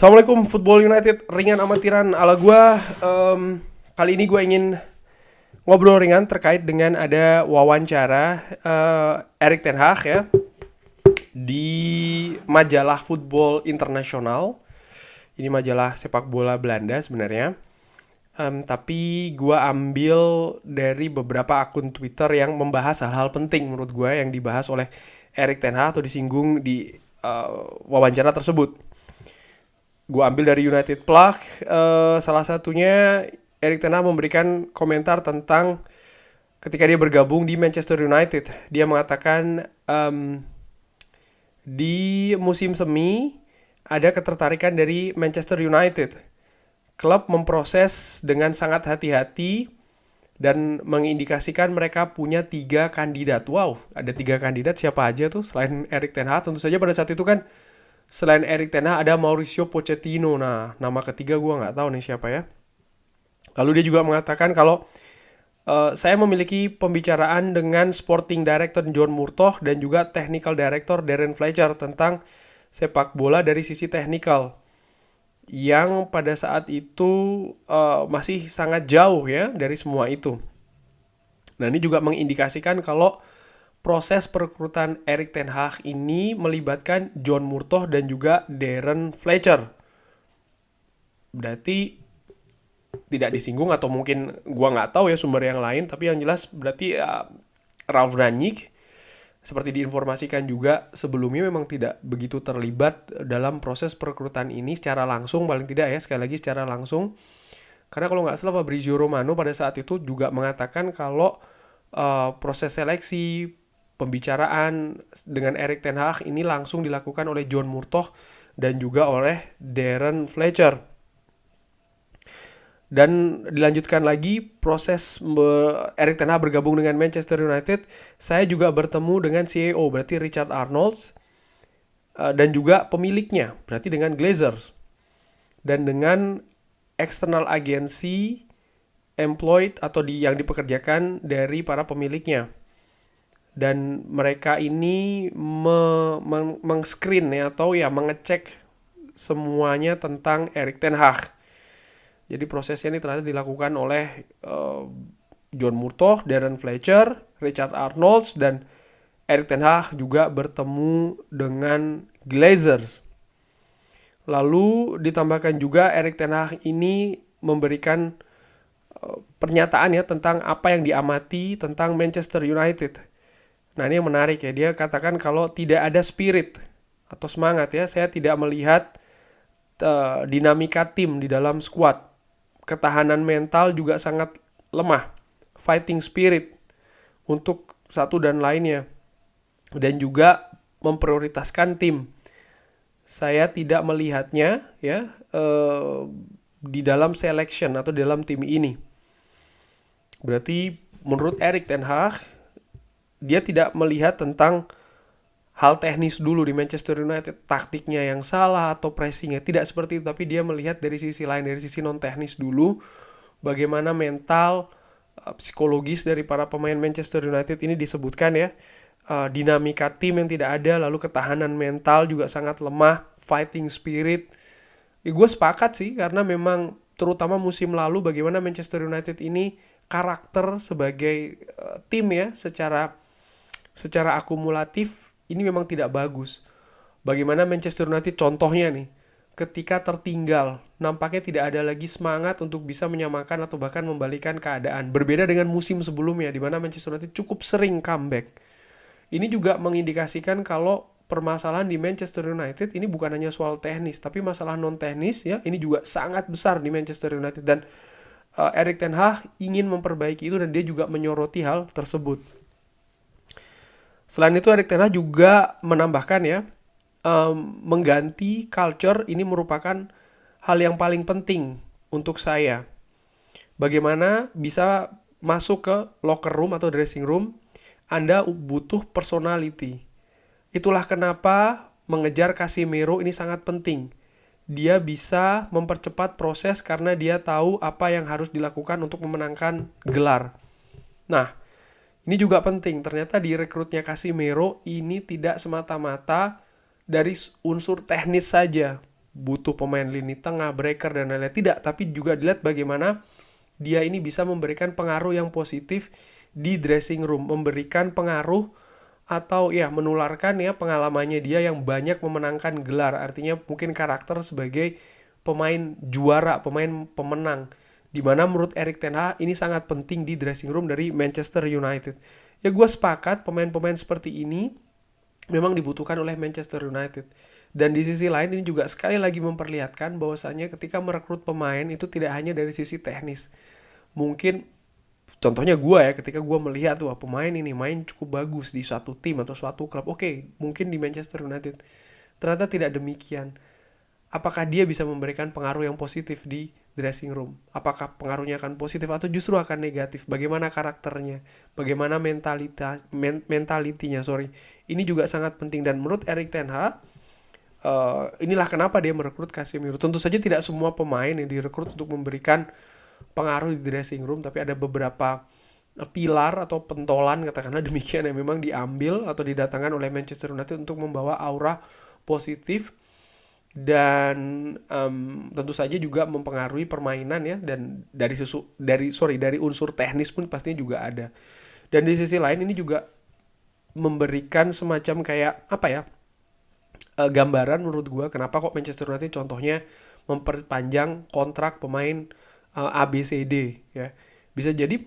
Assalamualaikum Football United, ringan amatiran ala gua. Kali ini gue ingin ngobrol ringan terkait dengan ada wawancara Erik ten Hag ya di majalah Football International. Ini majalah sepak bola Belanda sebenarnya. Tapi gue ambil dari beberapa akun Twitter yang membahas hal-hal penting menurut gue yang dibahas oleh Erik ten Hag atau disinggung di wawancara tersebut. Gue ambil dari United Plug, salah satunya Erik ten Hag memberikan komentar tentang ketika dia bergabung di Manchester United. Dia mengatakan di musim semi ada ketertarikan dari Manchester United. Klub memproses dengan sangat hati-hati dan mengindikasikan mereka punya 3 kandidat. Wow, ada 3 kandidat, siapa aja tuh selain Erik ten Hag? Tentu saja pada saat itu kan selain Erik ten Hag ada Mauricio Pochettino. Nah, nama ketiga gue nggak tahu nih siapa ya. Lalu dia juga mengatakan kalau saya memiliki pembicaraan dengan Sporting Director John Murtough dan juga Technical Director Darren Fletcher tentang sepak bola dari sisi teknikal yang pada saat itu masih sangat jauh ya dari semua itu. Nah, ini juga mengindikasikan kalau proses perekrutan Erik ten Hag ini melibatkan John Murtough dan juga Darren Fletcher. Berarti tidak disinggung atau mungkin gua nggak tahu ya sumber yang lain, tapi yang jelas berarti Ralf Rangnick seperti diinformasikan juga sebelumnya memang tidak begitu terlibat dalam proses perekrutan ini secara langsung, paling tidak ya, sekali lagi secara langsung. Karena kalau nggak salah Fabrizio Romano pada saat itu juga mengatakan kalau proses seleksi, pembicaraan dengan Erik ten Hag ini langsung dilakukan oleh John Murtough dan juga oleh Darren Fletcher. Dan dilanjutkan lagi proses Erik ten Hag bergabung dengan Manchester United. Saya juga bertemu dengan CEO, berarti Richard Arnolds, dan juga pemiliknya, berarti dengan Glazers, dan dengan external agency employed atau yang dipekerjakan dari para pemiliknya. Dan mereka ini meng-screen ya, atau ya mengecek semuanya tentang Erik ten Hag. Jadi prosesnya ini ternyata dilakukan oleh John Murtough, Darren Fletcher, Richard Arnolds, dan Erik ten Hag juga bertemu dengan Glazers. Lalu ditambahkan juga Erik ten Hag ini memberikan pernyataan ya tentang apa yang diamati tentang Manchester United. Nah, ini yang menarik ya, dia katakan kalau tidak ada spirit atau semangat ya, saya tidak melihat dinamika tim di dalam squad. Ketahanan mental juga sangat lemah, fighting spirit untuk satu dan lainnya, dan juga memprioritaskan tim. Saya tidak melihatnya ya di dalam selection atau dalam tim ini. Berarti menurut Erik ten Hag dia tidak melihat tentang hal teknis dulu di Manchester United, taktiknya yang salah atau pressingnya, tidak seperti itu, tapi dia melihat dari sisi lain, dari sisi non teknis dulu, bagaimana mental, psikologis dari para pemain Manchester United ini disebutkan ya, dinamika tim yang tidak ada, lalu ketahanan mental juga sangat lemah, fighting spirit. Gue sepakat sih, karena memang terutama musim lalu bagaimana Manchester United ini karakter sebagai tim ya, secara akumulatif ini memang tidak bagus. Bagaimana Manchester United contohnya nih, ketika tertinggal, nampaknya tidak ada lagi semangat untuk bisa menyamakan atau bahkan membalikan keadaan. Berbeda dengan musim sebelumnya, di mana Manchester United cukup sering comeback. Ini juga mengindikasikan kalau permasalahan di Manchester United ini bukan hanya soal teknis, tapi masalah non teknis ya, ini juga sangat besar di Manchester United. Dan Erik ten Hag ingin memperbaiki itu dan dia juga menyoroti hal tersebut. Selain itu Erik ten Hag juga menambahkan ya, mengganti culture ini merupakan hal yang paling penting untuk saya. Bagaimana bisa masuk ke locker room atau dressing room, Anda butuh personality. Itulah kenapa mengejar Casemiro ini sangat penting. Dia bisa mempercepat proses karena dia tahu apa yang harus dilakukan untuk memenangkan gelar. Nah, ini juga penting, ternyata di rekrutnya Casemiro ini tidak semata-mata dari unsur teknis saja. butuh pemain lini tengah, breaker dan lain-lain. Tidak, tapi juga dilihat bagaimana dia ini bisa memberikan pengaruh yang positif di dressing room, memberikan pengaruh atau ya menularkan ya pengalamannya dia yang banyak memenangkan gelar. Artinya mungkin karakter sebagai pemain juara, pemain pemenang. Di mana menurut Erik ten Hag ini sangat penting di dressing room dari Manchester United. Ya gue sepakat pemain-pemain seperti ini memang dibutuhkan oleh Manchester United. Dan di sisi lain ini juga sekali lagi memperlihatkan bahwasannya ketika merekrut pemain itu tidak hanya dari sisi teknis. Mungkin contohnya gue ya, ketika gue melihat tuh pemain ini main cukup bagus di suatu tim atau suatu klub, oke, mungkin di Manchester United. Ternyata tidak demikian. Apakah dia bisa memberikan pengaruh yang positif di dressing room? Apakah pengaruhnya akan positif atau justru akan negatif? Bagaimana karakternya? Bagaimana mentalitinya? Ini juga sangat penting. Dan menurut Erik ten Hag, inilah kenapa dia merekrut Casemiro. Tentu saja tidak semua pemain yang direkrut untuk memberikan pengaruh di dressing room, tapi ada beberapa pilar atau pentolan katakanlah demikian yang memang diambil atau didatangkan oleh Manchester United untuk membawa aura positif dan tentu saja juga mempengaruhi permainan ya, dan dari unsur teknis pun pastinya juga ada. Dan di sisi lain ini juga memberikan semacam kayak apa ya, gambaran menurut gue kenapa kok Manchester United contohnya memperpanjang kontrak pemain ABCD ya. Bisa jadi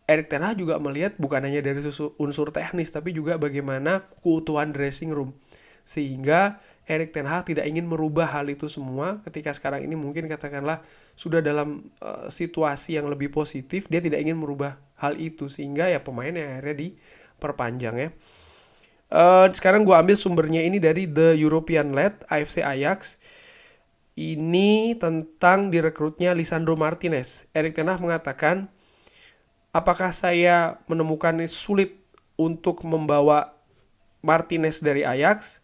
Erik ten Hag juga melihat bukan hanya dari unsur teknis tapi juga bagaimana keutuhan dressing room, sehingga Erik ten Hag tidak ingin merubah hal itu semua ketika sekarang ini mungkin katakanlah sudah dalam situasi yang lebih positif, dia tidak ingin merubah hal itu sehingga ya pemainnya akhirnya diperpanjang ya. Sekarang gue ambil sumbernya ini dari The European Lad, AFC Ajax. Ini tentang direkrutnya Lisandro Martinez. Erik ten Hag mengatakan, apakah saya menemukan sulit untuk membawa Martinez dari Ajax?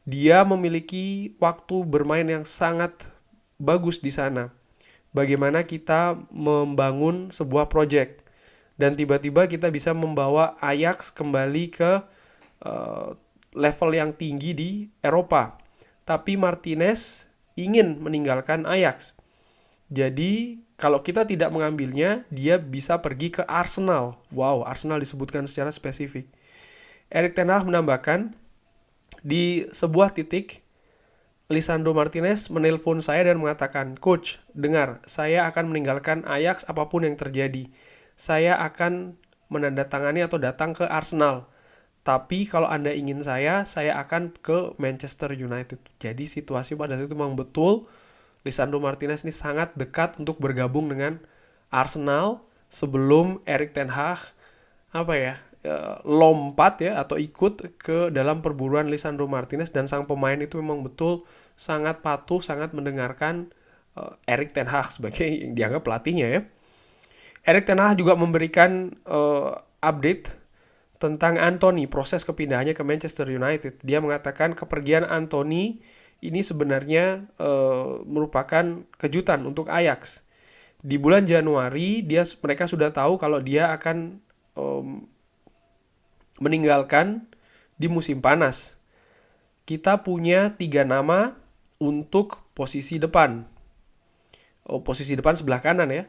Dia memiliki waktu bermain yang sangat bagus di sana. Bagaimana kita membangun sebuah project dan tiba-tiba kita bisa membawa Ajax kembali ke level yang tinggi di Eropa. Tapi Martinez ingin meninggalkan Ajax. Jadi kalau kita tidak mengambilnya, dia bisa pergi ke Arsenal. Wow, Arsenal disebutkan secara spesifik. Erik ten Hag menambahkan, di sebuah titik, Lisandro Martinez menelpon saya dan mengatakan, Coach, dengar, saya akan meninggalkan Ajax apapun yang terjadi. Saya akan menandatangani atau datang ke Arsenal. Tapi kalau Anda ingin saya akan ke Manchester United. Jadi situasi pada saat itu memang betul, Lisandro Martinez ini sangat dekat untuk bergabung dengan Arsenal sebelum Erik ten Hag lompat ya atau ikut ke dalam perburuan Lisandro Martinez, dan sang pemain itu memang betul sangat patuh, sangat mendengarkan Erik ten Hag sebagai yang dianggap pelatihnya ya. Erik ten Hag juga memberikan update tentang Anthony, proses kepindahannya ke Manchester United. Dia mengatakan kepergian Anthony ini sebenarnya merupakan kejutan untuk Ajax. Di bulan Januari mereka sudah tahu kalau dia akan meninggalkan di musim panas. Kita punya 3 nama untuk posisi depan. Posisi depan sebelah kanan ya.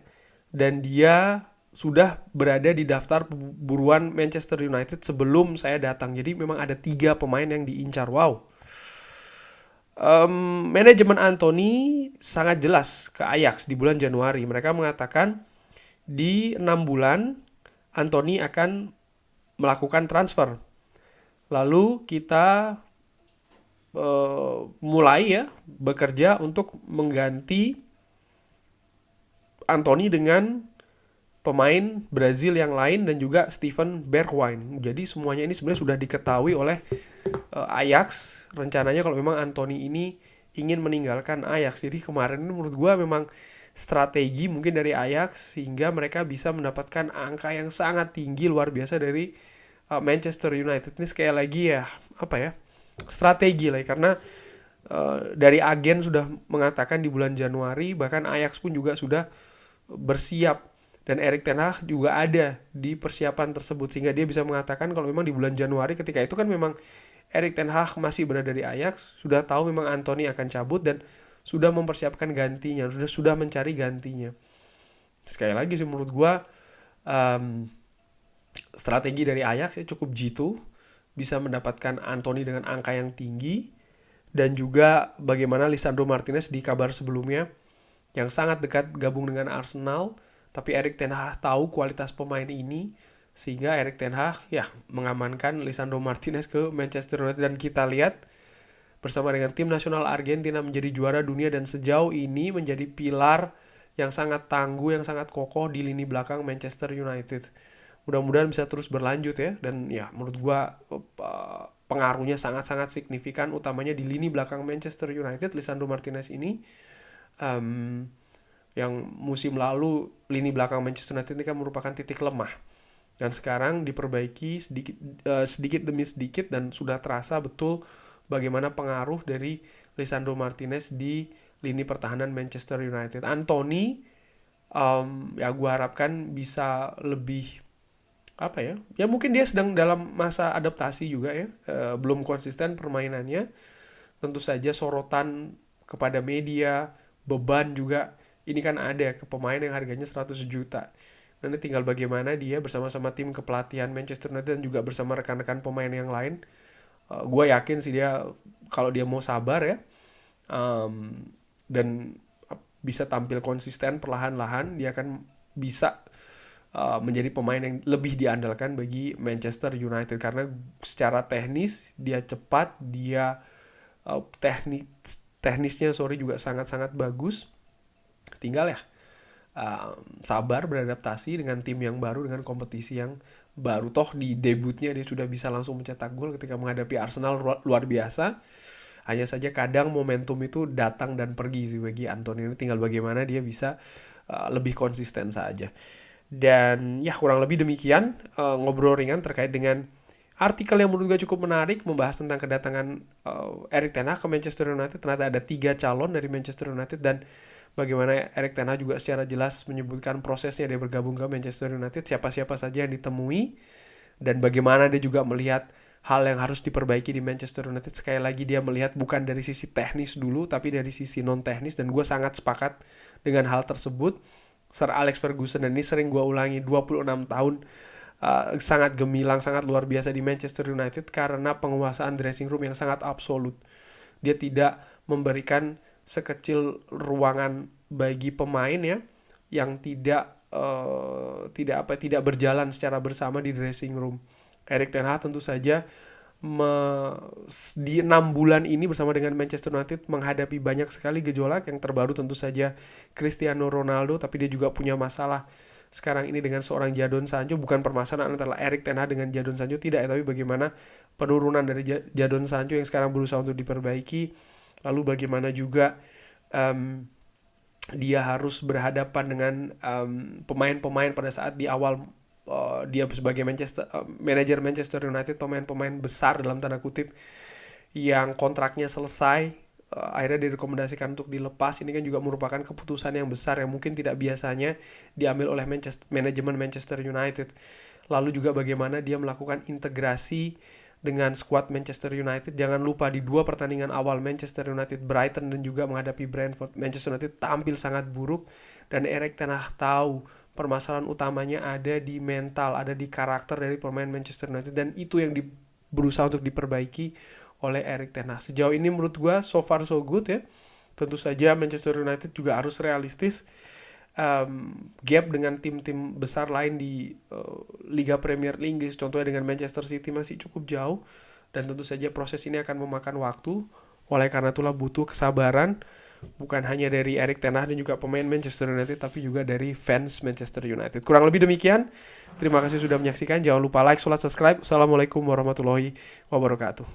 Dan dia sudah berada di daftar buruan Manchester United sebelum saya datang. Jadi memang ada 3 pemain yang diincar. Wow. Manajemen Anthony sangat jelas ke Ajax di bulan Januari. Mereka mengatakan di 6 bulan Anthony akan melakukan transfer. Lalu kita mulai ya bekerja untuk mengganti Anthony dengan pemain Brazil yang lain dan juga Steven Bergwijn. Jadi semuanya ini sebenarnya sudah diketahui oleh Ajax. Rencananya kalau memang Anthony ini ingin meninggalkan Ajax. Jadi kemarin ini menurut gue memang strategi mungkin dari Ajax sehingga mereka bisa mendapatkan angka yang sangat tinggi luar biasa dari Manchester United. Ini sekali lagi ya strategi lah, karena dari agen sudah mengatakan di bulan Januari, bahkan Ajax pun juga sudah bersiap dan Erik ten Hag juga ada di persiapan tersebut sehingga dia bisa mengatakan kalau memang di bulan Januari ketika itu kan memang Erik ten Hag masih berada di Ajax, sudah tahu memang Anthony akan cabut dan sudah mempersiapkan gantinya, sudah mencari gantinya. Sekali lagi sih menurut gue strategi dari Ajax ya cukup jitu, bisa mendapatkan Anthony dengan angka yang tinggi, dan juga bagaimana Lisandro Martinez di kabar sebelumnya yang sangat dekat gabung dengan Arsenal, tapi Erik ten Hag tahu kualitas pemain ini, sehingga Erik ten Hag ya mengamankan Lisandro Martinez ke Manchester United, dan kita lihat bersama dengan tim nasional Argentina menjadi juara dunia dan sejauh ini menjadi pilar yang sangat tangguh, yang sangat kokoh di lini belakang Manchester United. Mudah-mudahan bisa terus berlanjut ya, dan ya menurut gua pengaruhnya sangat-sangat signifikan, utamanya di lini belakang Manchester United. Lisandro Martinez ini yang musim lalu lini belakang Manchester United ini kan merupakan titik lemah, dan sekarang diperbaiki sedikit demi sedikit, dan sudah terasa betul bagaimana pengaruh dari Lisandro Martinez di lini pertahanan Manchester United. Anthony ya gue harapkan bisa lebih ya mungkin dia sedang dalam masa adaptasi juga ya, belum konsisten permainannya, tentu saja sorotan kepada media, beban juga ini kan ada ke pemain yang harganya 100 juta. Nanti tinggal bagaimana dia bersama-sama tim kepelatihan Manchester United dan juga bersama rekan-rekan pemain yang lain. Gue yakin sih dia kalau dia mau sabar ya, dan bisa tampil konsisten perlahan-lahan, dia akan bisa menjadi pemain yang lebih diandalkan bagi Manchester United, karena secara teknis dia cepat, dia teknisnya juga sangat-sangat bagus. Tinggal ya sabar beradaptasi dengan tim yang baru, dengan kompetisi yang baru. Toh di debutnya dia sudah bisa langsung mencetak gol ketika menghadapi Arsenal, luar biasa. Hanya saja kadang momentum itu datang dan pergi sih bagi Anthony ini, tinggal bagaimana dia bisa lebih konsisten saja. Dan ya kurang lebih demikian ngobrol ringan terkait dengan artikel yang menurut gue cukup menarik, membahas tentang kedatangan Erik ten Hag ke Manchester United. Ternyata ada 3 calon dari Manchester United, dan bagaimana Erik ten Hag juga secara jelas menyebutkan prosesnya dia bergabung ke Manchester United, siapa-siapa saja yang ditemui, dan bagaimana dia juga melihat hal yang harus diperbaiki di Manchester United. Sekali lagi dia melihat bukan dari sisi teknis dulu, tapi dari sisi non-teknis, dan gue sangat sepakat dengan hal tersebut. Sir Alex Ferguson, dan ini sering gue ulangi, 26 tahun sangat gemilang, sangat luar biasa di Manchester United karena penguasaan dressing room yang sangat absolut. Dia tidak memberikan sekecil ruangan bagi pemain ya yang tidak berjalan secara bersama di dressing room. Erik ten Hag tentu saja di 6 bulan ini bersama dengan Manchester United menghadapi banyak sekali gejolak. Yang terbaru tentu saja Cristiano Ronaldo, tapi dia juga punya masalah sekarang ini dengan seorang Jadon Sancho. Bukan permasalahan antara Erik ten Hag dengan Jadon Sancho, tidak, tapi bagaimana penurunan dari Jadon Sancho yang sekarang berusaha untuk diperbaiki. Lalu bagaimana juga dia harus berhadapan dengan pemain-pemain pada saat di awal dia sebagai manajer Manchester United, pemain-pemain besar dalam tanda kutip yang kontraknya selesai, akhirnya direkomendasikan untuk dilepas. Ini kan juga merupakan keputusan yang besar yang mungkin tidak biasanya diambil oleh manajemen Manchester United. Lalu juga bagaimana dia melakukan integrasi dengan skuad Manchester United. Jangan lupa di 2 pertandingan awal Manchester United, Brighton dan juga menghadapi Brentford, Manchester United tampil sangat buruk, dan Erik ten Hag tahu permasalahan utamanya ada di mental, ada di karakter dari pemain Manchester United, dan itu yang berusaha untuk diperbaiki oleh Erik ten Hag. Sejauh ini menurut gue so far so good ya. Tentu saja Manchester United juga harus realistis. Gap dengan tim-tim besar lain di Liga Premier Inggris, contohnya dengan Manchester City, masih cukup jauh, dan tentu saja proses ini akan memakan waktu. Oleh karena itulah butuh kesabaran, bukan hanya dari Erik ten Hag dan juga pemain Manchester United, tapi juga dari fans Manchester United. Kurang lebih demikian. Terima kasih sudah menyaksikan. Jangan lupa like, subscribe. Assalamualaikum warahmatullahi wabarakatuh.